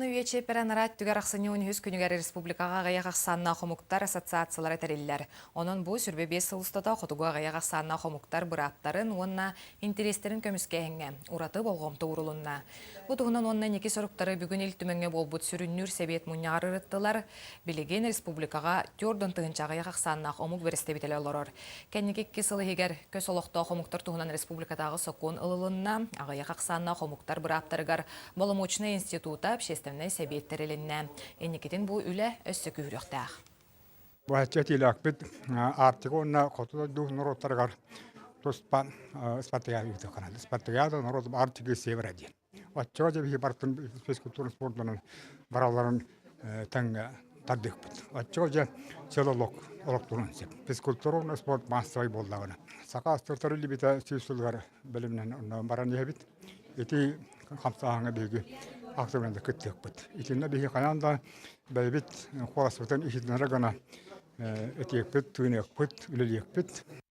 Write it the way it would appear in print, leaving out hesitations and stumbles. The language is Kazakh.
üyeçe peranarат tüger aqsını 13 күнігер республикаға ғаяқ ақсанна қомуқтар ассоциациялары тәрелілер. Onun bu sürbe 5 сылыстада қотуға ғаяқ ақсанна қомуқтар бұраптарын, онна интерестерін көміскәйінге, ураты болғымты урулунна. Бұтығынан онна неке сұрықтары бүгін үлтіменге болбұт сүріннүр себет мұнияр ұрыттылар, білеген республикаға түрдін тұғынша ғаяқ ақсанна қомуқ верестебетелі олырыр. Кәнеке кесілі егер көс олықта қомуқтар тұғынан республикадағы соқуын ылылынна, ғаяқ ақсанна қомуқтар бұраптарығар Боломочный института общественной себеттерелінне. Енекетін бұл үлі өссі күйріқтәғ. Бұл әтчетілік біт артығына қотыда дұқ нұроттарғар тұспан спаттығар үйді қанады. Спаттығарда нұротып артығы севір әден. Отчыға жебі бартын физкультурын спортының бараларын тәңгі тардық біт. Отчыға же селолық олықтырын сеп. Физкультурын спорт массовай болдағына. Сақа астыртары либіті сүйсілгар білімнен баран ебіт. Еті қамсағыңа бейгі ақтырменді күттік бұд. Итінна бейгі қаянда бәйбіт қоласықтан ешетінері ғана етек бұд, түйінек бұд, үлілек бұд.